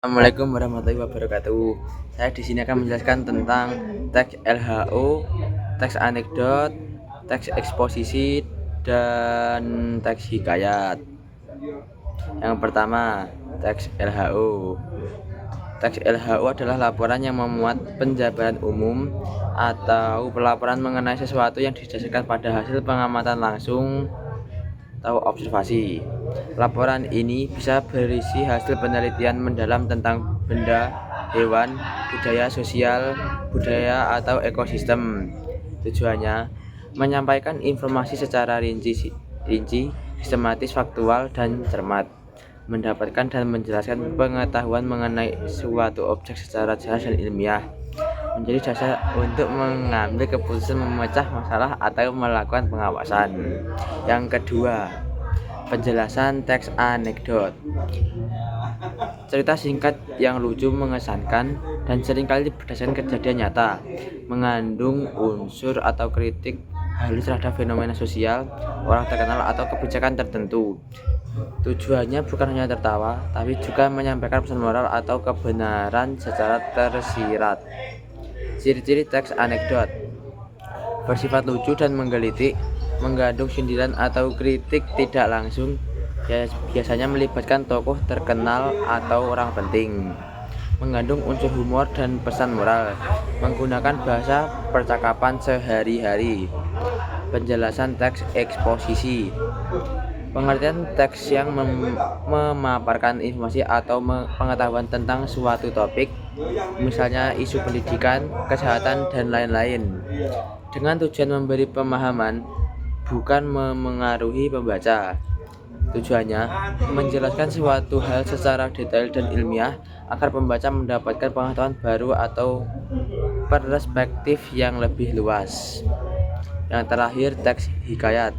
Assalamualaikum warahmatullahi wabarakatuh. Saya di sini akan menjelaskan tentang teks LHO, teks anekdot, teks eksposisi, dan teks hikayat. Yang pertama, teks LHO. Teks LHO adalah laporan yang memuat penjabaran umum atau pelaporan mengenai sesuatu yang didasarkan pada hasil pengamatan langsung atau observasi. Laporan ini bisa berisi hasil penelitian mendalam tentang benda, hewan, budaya sosial, budaya atau ekosistem. Tujuannya menyampaikan informasi secara rinci, sistematis, faktual, dan cermat, mendapatkan dan menjelaskan pengetahuan mengenai suatu objek secara jelas dan ilmiah, menjadi dasar untuk mengambil keputusan, memecah masalah, atau melakukan pengawasan. Yang kedua, penjelasan teks anekdot. Cerita singkat yang lucu, mengesankan, dan seringkali berdasarkan kejadian nyata, mengandung unsur atau kritik halus terhadap fenomena sosial, orang terkenal, atau kebijakan tertentu. Tujuannya bukan hanya tertawa, tapi juga menyampaikan pesan moral atau kebenaran secara tersirat. Ciri-ciri teks anekdot: bersifat lucu dan menggelitik, mengandung sindiran atau kritik tidak langsung, biasanya melibatkan tokoh terkenal atau orang penting, mengandung unsur humor dan pesan moral, menggunakan bahasa percakapan sehari-hari. Penjelasan teks eksposisi: pengertian teks yang memaparkan informasi atau pengetahuan tentang suatu topik, misalnya isu pendidikan, kesehatan, dan lain-lain, dengan tujuan memberi pemahaman, bukan memengaruhi pembaca. Tujuannya menjelaskan suatu hal secara detail dan ilmiah agar pembaca mendapatkan pengetahuan baru atau perspektif yang lebih luas. Yang terakhir, teks hikayat.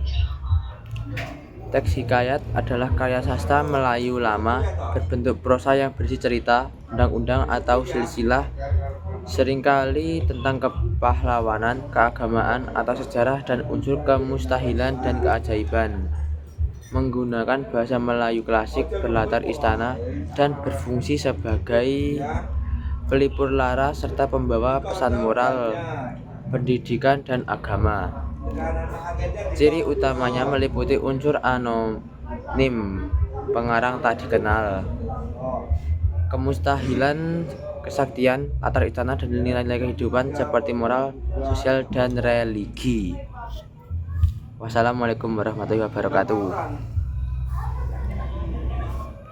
Teks hikayat adalah karya sastra Melayu lama berbentuk prosa yang berisi cerita, undang-undang, atau silsilah, seringkali tentang kepahlawanan, keagamaan, atau sejarah, dan unsur kemustahilan dan keajaiban. Menggunakan bahasa Melayu klasik berlatar istana dan berfungsi sebagai pelipur lara serta pembawa pesan moral, pendidikan, dan agama. Ciri utamanya meliputi unsur anonim, pengarang tak dikenal, kemustahilan, kesaktian, latar istana, dan nilai-nilai kehidupan seperti moral, sosial, dan religi. Wassalamualaikum warahmatullahi wabarakatuh.